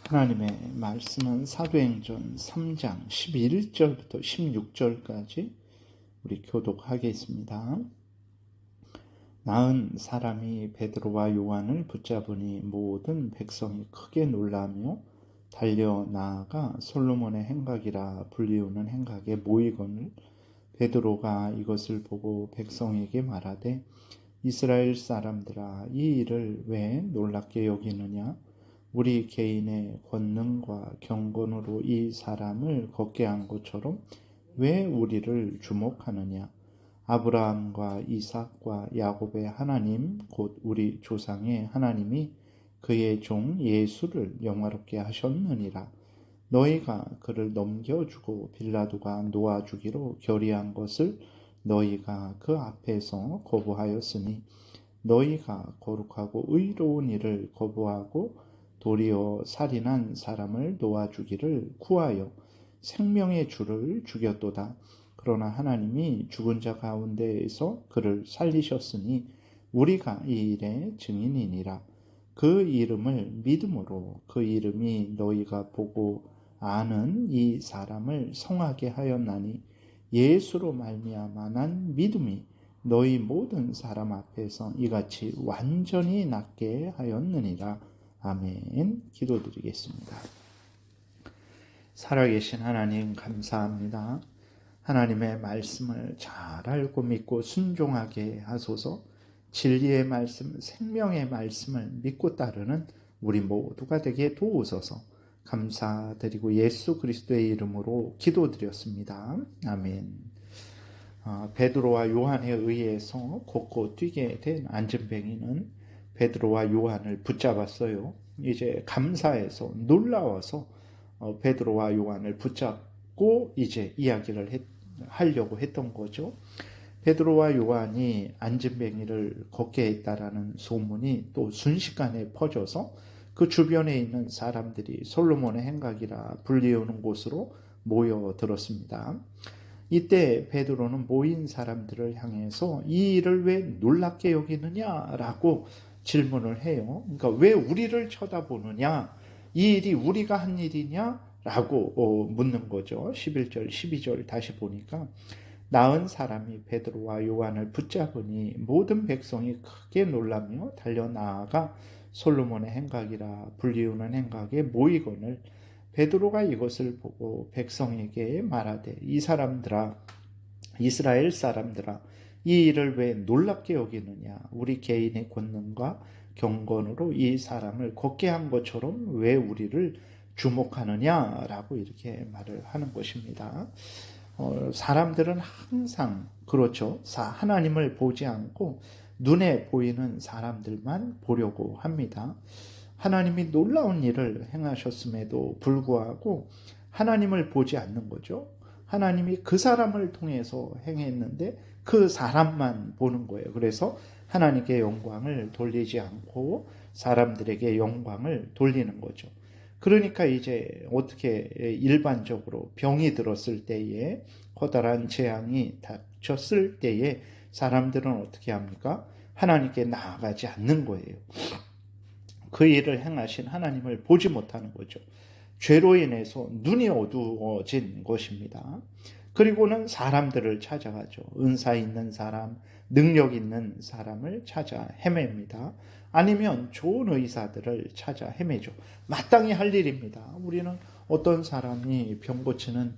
하나님의 말씀은 사도행전 3장 11절부터 16절까지 우리 교독하겠습니다. 나은 사람이 베드로와 요한을 붙잡으니 모든 백성이 크게 놀라며 달려 나아가 솔로몬의 행각이라 불리우는 행각에 모이거늘 베드로가 이것을 보고 백성에게 말하되 이스라엘 사람들아 이 일을 왜 놀랍게 여기느냐? 우리 개인의 권능과 경건으로 이 사람을 걷게 한 것처럼 왜 우리를 주목하느냐? 아브라함과 이삭과 야곱의 하나님 곧 우리 조상의 하나님이 그의 종 예수를 영화롭게 하셨느니라. 너희가 그를 넘겨주고 빌라도가 놓아주기로 결의한 것을 너희가 그 앞에서 거부하였으니 너희가 거룩하고 의로운 일을 거부하고 도리어 살인한 사람을 놓아주기를 구하여 생명의 주를 죽였도다. 그러나 하나님이 죽은 자 가운데에서 그를 살리셨으니 우리가 이 일의 증인이니라. 그 이름을 믿음으로 그 이름이 너희가 보고 아는 이 사람을 성하게 하였나니 예수로 말미암아 난 믿음이 너희 모든 사람 앞에서 이같이 완전히 낫게 하였느니라. 아멘. 기도드리겠습니다. 살아계신 하나님 감사합니다. 하나님의 말씀을 잘 알고 믿고 순종하게 하소서. 진리의 말씀, 생명의 말씀을 믿고 따르는 우리 모두가 되게 도우소서. 감사드리고 예수 그리스도의 이름으로 기도드렸습니다. 아멘. 베드로와 요한에 의해서 걷고 뛰게 된 안전뱅이는 베드로와 요한을 붙잡았어요. 이제 감사해서 놀라워서 베드로와 요한을 붙잡고 이제 이야기를 하려고 했던 거죠. 베드로와 요한이 안전뱅이를 걷게 했다라는 소문이 또 순식간에 퍼져서 그 주변에 있는 사람들이 솔로몬의 행각이라 불리우는 곳으로 모여들었습니다. 이때 베드로는 모인 사람들을 향해서 이 일을 왜 놀랍게 여기느냐라고 질문을 해요. 그러니까 왜 우리를 쳐다보느냐? 이 일이 우리가 한 일이냐라고 묻는 거죠. 11절, 12절 다시 보니까 나은 사람이 베드로와 요한을 붙잡으니 모든 백성이 크게 놀라며 달려 나아가 솔로몬의 행각이라 불리우는 행각에 모이거늘 베드로가 이것을 보고 백성에게 말하되 이 사람들아 이스라엘 사람들아 이 일을 왜 놀랍게 여기느냐? 우리 개인의 권능과 경건으로 이 사람을 걷게 한 것처럼 왜 우리를 주목하느냐라고 이렇게 말을 하는 것입니다. 사람들은 항상 그렇죠. 하나님을 보지 않고 눈에 보이는 사람들만 보려고 합니다. 하나님이 놀라운 일을 행하셨음에도 불구하고 하나님을 보지 않는 거죠. 하나님이 그 사람을 통해서 행했는데 그 사람만 보는 거예요. 그래서 하나님께 영광을 돌리지 않고 사람들에게 영광을 돌리는 거죠. 그러니까 이제 어떻게 일반적으로 병이 들었을 때에 커다란 재앙이 닥쳤을 때에 사람들은 어떻게 합니까? 하나님께 나아가지 않는 거예요. 그 일을 행하신 하나님을 보지 못하는 거죠. 죄로 인해서 눈이 어두워진 것입니다. 그리고는 사람들을 찾아가죠. 은사 있는 사람, 능력 있는 사람을 찾아 헤맵니다. 아니면 좋은 의사들을 찾아 헤매죠. 마땅히 할 일입니다. 우리는 어떤 사람이 병 고치는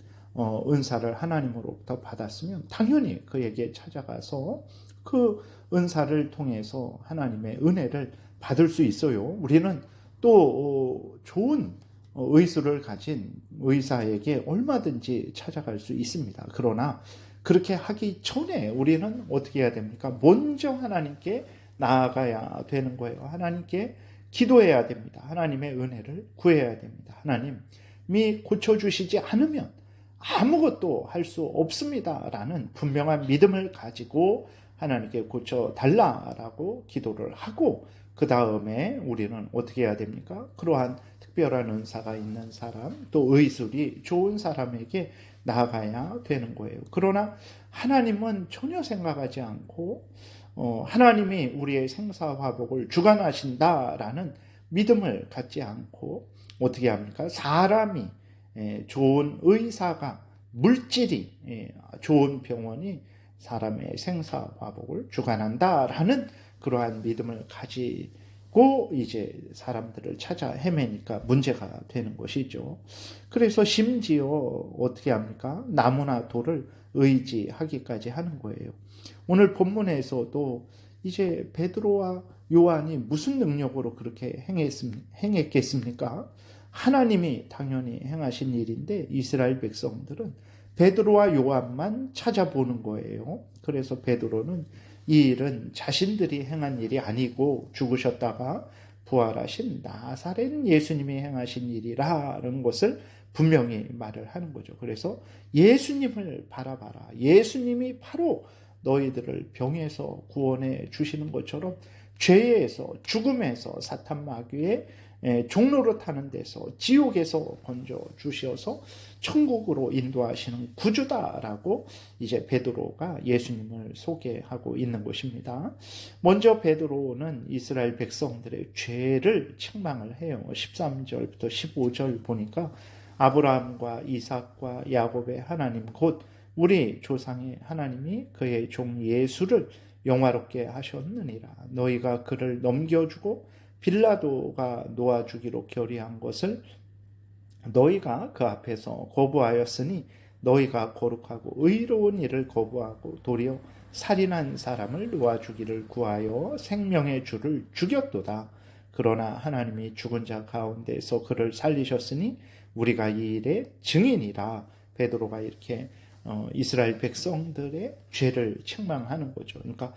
은사를 하나님으로부터 받았으면 당연히 그에게 찾아가서 그 은사를 통해서 하나님의 은혜를 받을 수 있어요. 우리는 또 좋은 의술을 가진 의사에게 얼마든지 찾아갈 수 있습니다. 그러나 그렇게 하기 전에 우리는 어떻게 해야 됩니까? 먼저 하나님께 나아가야 되는 거예요. 하나님께 기도해야 됩니다. 하나님의 은혜를 구해야 됩니다. 하나님이 고쳐주시지 않으면 아무것도 할 수 없습니다. 라는 분명한 믿음을 가지고 하나님께 고쳐달라라고 기도를 하고 그 다음에 우리는 어떻게 해야 됩니까? 그러한 특별한 은사가 있는 사람, 또 의술이 좋은 사람에게 나아가야 되는 거예요. 그러나 하나님은 전혀 생각하지 않고 하나님이 우리의 생사화복을 주관하신다라는 믿음을 갖지 않고 어떻게 합니까? 사람이 좋은 의사가 물질이 좋은 병원이 사람의 생사화복을 주관한다라는 그러한 믿음을 가지고 이제 사람들을 찾아 헤매니까 문제가 되는 것이죠. 그래서 심지어 어떻게 합니까? 나무나 돌을 의지하기까지 하는 거예요. 오늘 본문에서도 이제 베드로와 요한이 무슨 능력으로 그렇게 행했겠습니까? 하나님이 당연히 행하신 일인데 이스라엘 백성들은 베드로와 요한만 찾아보는 거예요. 그래서 베드로는 이 일은 자신들이 행한 일이 아니고 죽으셨다가 부활하신 나사렛 예수님이 행하신 일이라는 것을 분명히 말을 하는 거죠. 그래서 예수님을 바라봐라. 예수님이 바로 너희들을 병에서 구원해 주시는 것처럼 죄에서, 죽음에서, 사탄 마귀의 종로로 타는 데서, 지옥에서 건져 주셔서 천국으로 인도하시는 구주다라고 이제 베드로가 예수님을 소개하고 있는 것입니다. 먼저 베드로는 이스라엘 백성들의 죄를 책망을 해요. 13절부터 15절 보니까 아브라함과 이삭과 야곱의 하나님 곧 우리 조상의 하나님이 그의 종 예수를 영화롭게 하셨느니라. 너희가 그를 넘겨주고 빌라도가 놓아주기로 결의한 것을 너희가 그 앞에서 거부하였으니 너희가 거룩하고 의로운 일을 거부하고 도리어 살인한 사람을 놓아주기를 구하여 생명의 주를 죽였도다. 그러나 하나님이 죽은 자 가운데서 그를 살리셨으니 우리가 이 일의 증인이라. 베드로가 이렇게 이스라엘 백성들의 죄를 책망하는 거죠. 그러니까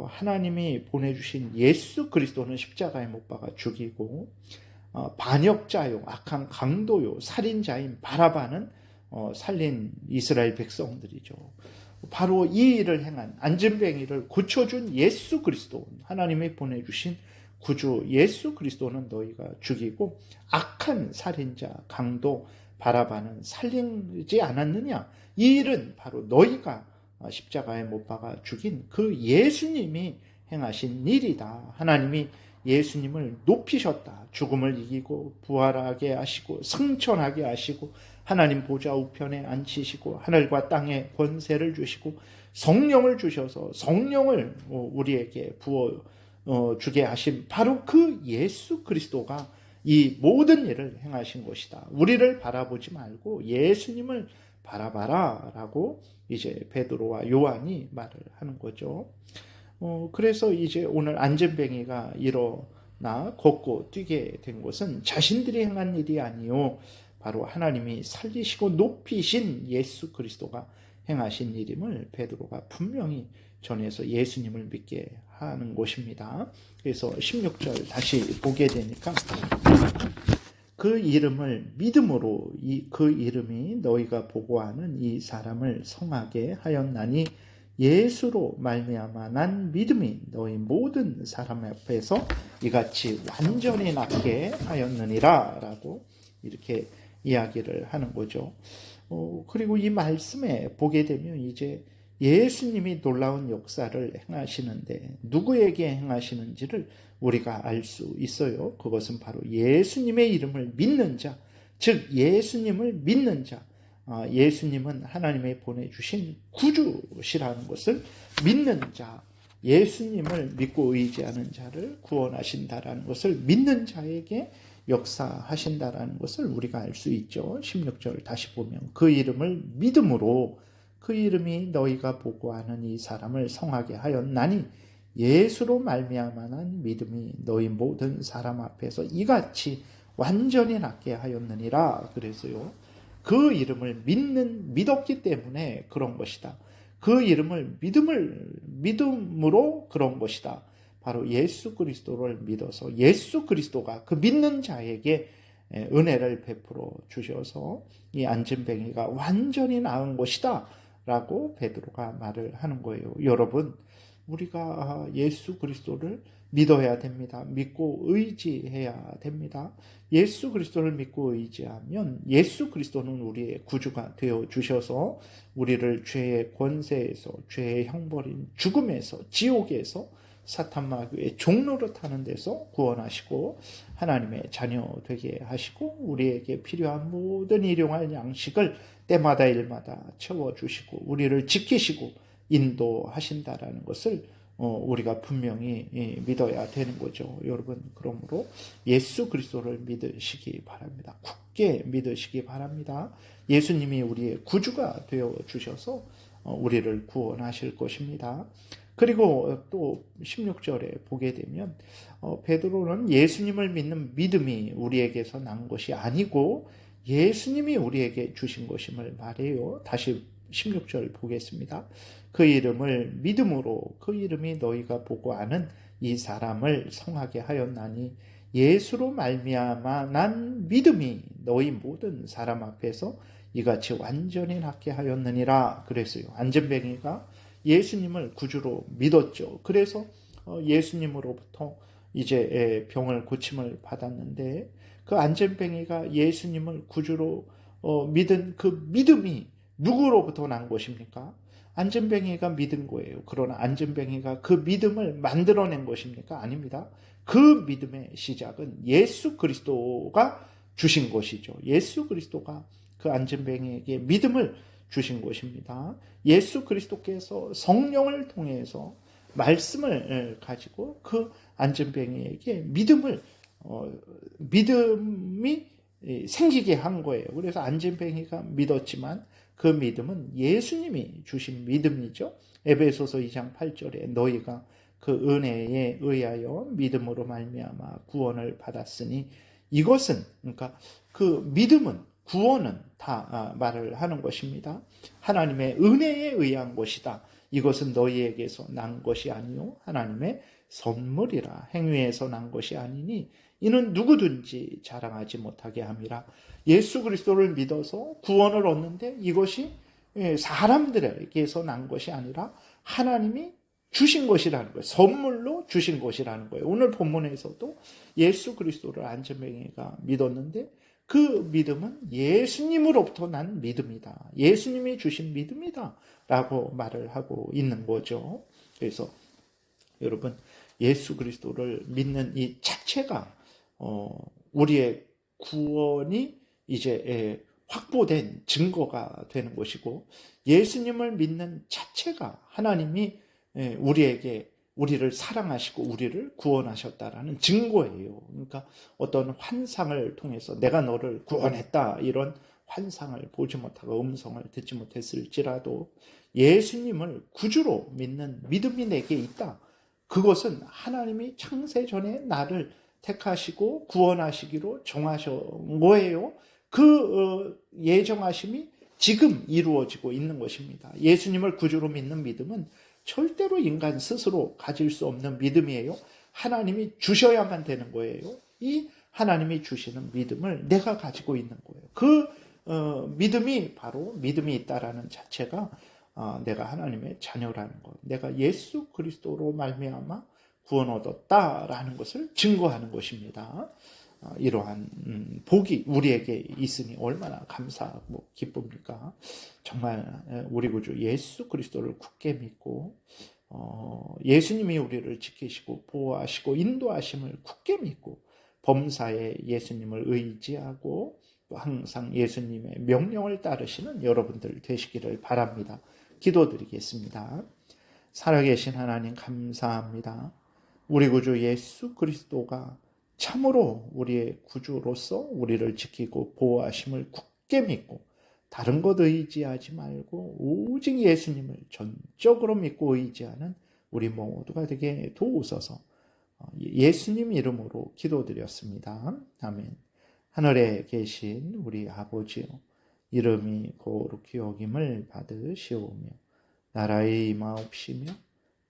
하나님이 보내주신 예수 그리스도는 십자가에 못 박아 죽이고 반역자요, 악한 강도요, 살인자인 바라바는 살린 이스라엘 백성들이죠. 바로 이 일을 행한 안진뱅이를 고쳐준 예수 그리스도, 하나님이 보내주신 구주 예수 그리스도는 너희가 죽이고 악한 살인자, 강도, 바라바는 살리지 않았느냐? 이 일은 바로 너희가 십자가에 못 박아 죽인 그 예수님이 행하신 일이다. 하나님이 예수님을 높이셨다. 죽음을 이기고 부활하게 하시고 승천하게 하시고 하나님 보좌 우편에 앉히시고 하늘과 땅에 권세를 주시고 성령을 주셔서 성령을 우리에게 부어 주게 하신 바로 그 예수 그리스도가 이 모든 일을 행하신 것이다. 우리를 바라보지 말고 예수님을 바라봐라 라고 이제 베드로와 요한이 말을 하는 거죠. 그래서 이제 오늘 안전뱅이가 일어나 걷고 뛰게 된 것은 자신들이 행한 일이 아니요 바로 하나님이 살리시고 높이신 예수 그리스도가 행하신 일임을 베드로가 분명히 전해서 예수님을 믿게 하는 것입니다. 그래서 16절 다시 보게 되니까 그 이름을 믿음으로 그 이름이 너희가 보고하는 이 사람을 성하게 하였나니 예수로 말미암아 난 믿음이 너희 모든 사람 앞에서 이같이 완전히 낫게 하였느니라 라고 이렇게 이야기를 하는 거죠. 그리고 이 말씀에 보게 되면 이제 예수님이 놀라운 역사를 행하시는데 누구에게 행하시는지를 우리가 알 수 있어요. 그것은 바로 예수님의 이름을 믿는 자, 즉 예수님을 믿는 자, 예수님은 하나님이 보내주신 구주시라는 것을 믿는 자, 예수님을 믿고 의지하는 자를 구원하신다라는 것을 믿는 자에게 역사하신다라는 것을 우리가 알 수 있죠. 16절 다시 보면 그 이름을 믿음으로 그 이름이 너희가 보고하는 이 사람을 성하게 하였나니 예수로 말미암아 난 믿음이 너희 모든 사람 앞에서 이같이 완전히 낫게 하였느니라. 그래서요. 그 이름을 믿었기 때문에 그런 것이다. 그 이름을 믿음으로 그런 것이다. 바로 예수 그리스도를 믿어서 예수 그리스도가 그 믿는 자에게 은혜를 베풀어 주셔서 이 안진뱅이가 완전히 나은 것이다 라고 베드로가 말을 하는 거예요. 여러분, 우리가 예수 그리스도를 믿어야 됩니다. 믿고 의지해야 됩니다. 예수 그리스도를 믿고 의지하면 예수 그리스도는 우리의 구주가 되어 주셔서 우리를 죄의 권세에서, 죄의 형벌인 죽음에서, 지옥에서 사탄 마귀의 종로로 타는 데서 구원하시고 하나님의 자녀 되게 하시고 우리에게 필요한 모든 일용할 양식을 때마다 일마다 채워주시고 우리를 지키시고 인도하신다라는 것을 우리가 분명히 믿어야 되는 거죠. 여러분, 그러므로 예수 그리스도를 믿으시기 바랍니다. 굳게 믿으시기 바랍니다. 예수님이 우리의 구주가 되어 주셔서 우리를 구원하실 것입니다. 그리고 또 16절에 보게 되면 베드로는 예수님을 믿는 믿음이 우리에게서 난 것이 아니고 예수님이 우리에게 주신 것임을 말해요. 다시 16절 보겠습니다. 그 이름을 믿음으로 그 이름이 너희가 보고 아는 이 사람을 성하게 하였나니 예수로 말미암아 난 믿음이 너희 모든 사람 앞에서 이같이 완전히 낫게 하였느니라 그랬어요. 안전뱅이가 예수님을 구주로 믿었죠. 그래서 예수님으로부터 이제 병을 고침을 받았는데 그 안전뱅이가 예수님을 구주로 믿은 그 믿음이 누구로부터 난 것입니까? 안전뱅이가 믿은 거예요. 그러나 안전뱅이가 그 믿음을 만들어낸 것입니까? 아닙니다. 그 믿음의 시작은 예수 그리스도가 주신 것이죠. 예수 그리스도가 그 안전뱅이에게 믿음을 주신 것입니다. 예수 그리스도께서 성령을 통해서 말씀을 가지고 그 안전뱅이에게 믿음이 생기게 한 거예요. 그래서 안전뱅이가 믿었지만 그 믿음은 예수님이 주신 믿음이죠. 에베소서 2장 8절에 너희가 그 은혜에 의하여 믿음으로 말미암아 구원을 받았으니 이것은 그러니까 그 믿음은 구원은 다 말을 하는 것입니다. 하나님의 은혜에 의한 것이다. 이것은 너희에게서 난 것이 아니요 하나님의 선물이라. 행위에서 난 것이 아니니 이는 누구든지 자랑하지 못하게 함이라. 예수 그리스도를 믿어서 구원을 얻는데 이것이 사람들에게서 난 것이 아니라 하나님이 주신 것이라는 거예요. 선물로 주신 것이라는 거예요. 오늘 본문에서도 예수 그리스도를 안전뱅이가 믿었는데 그 믿음은 예수님으로부터 난 믿음이다. 예수님이 주신 믿음이다. 라고 말을 하고 있는 거죠. 그래서 여러분, 예수 그리스도를 믿는 이 자체가 우리의 구원이 이제 확보된 증거가 되는 것이고 예수님을 믿는 자체가 하나님이 우리를 사랑하시고 우리를 구원하셨다라는 증거예요. 그러니까 어떤 환상을 통해서 내가 너를 구원했다 이런 환상을 보지 못하고 음성을 듣지 못했을지라도 예수님을 구주로 믿는 믿음이 내게 있다. 그것은 하나님이 창세 전에 나를 택하시고 구원하시기로 정하신 거예요. 그 예정하심이 지금 이루어지고 있는 것입니다. 예수님을 구주로 믿는 믿음은 절대로 인간 스스로 가질 수 없는 믿음이에요. 하나님이 주셔야만 되는 거예요. 이 하나님이 주시는 믿음을 내가 가지고 있는 거예요. 그 믿음이 바로 믿음이 있다라는 자체가 내가 하나님의 자녀라는 것, 내가 예수 그리스도로 말미암아 구원 얻었다라는 것을 증거하는 것입니다. 이러한 복이 우리에게 있으니 얼마나 감사하고 기쁩니까? 정말 우리 구주 예수 그리스도를 굳게 믿고 예수님이 우리를 지키시고 보호하시고 인도하심을 굳게 믿고 범사에 예수님을 의지하고 또 항상 예수님의 명령을 따르시는 여러분들 되시기를 바랍니다. 기도드리겠습니다. 살아계신 하나님 감사합니다. 우리 구주 예수 그리스도가 참으로 우리의 구주로서 우리를 지키고 보호하심을 굳게 믿고 다른 것 의지하지 말고 오직 예수님을 전적으로 믿고 의지하는 우리 모두가 되게 도우소서. 예수님 이름으로 기도드렸습니다. 아멘. 하늘에 계신 우리 아버지요, 이름이 거룩히 여김을 받으시오며 나라의 임하옵시며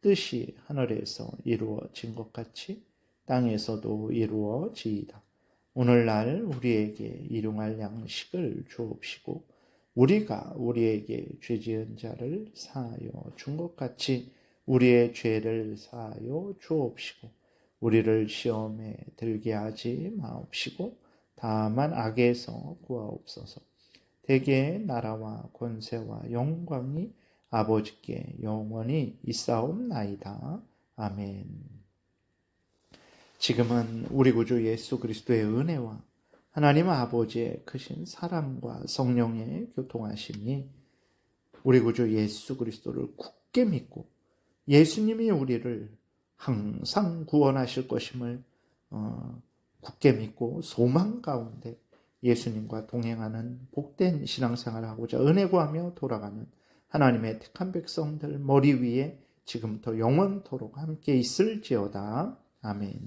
뜻이 하늘에서 이루어진 것 같이 땅에서도 이루어지이다. 오늘날 우리에게 일용할 양식을 주옵시고 우리가 우리에게 죄지은 자를 사하여 준 것 같이 우리의 죄를 사하여 주옵시고 우리를 시험에 들게 하지 마옵시고 다만 악에서 구하옵소서. 대개 나라와 권세와 영광이 아버지께 영원히 있사옵나이다. 아멘. 지금은 우리 구주 예수 그리스도의 은혜와 하나님 아버지의 크신 사랑과 성령의 교통하심이 우리 구주 예수 그리스도를 굳게 믿고 예수님이 우리를 항상 구원하실 것임을 굳게 믿고 소망 가운데 예수님과 동행하는 복된 신앙생활을 하고자 은혜 구하며 돌아가는 하나님의 택한 백성들 머리 위에 지금부터 영원토록 함께 있을지어다. 아멘.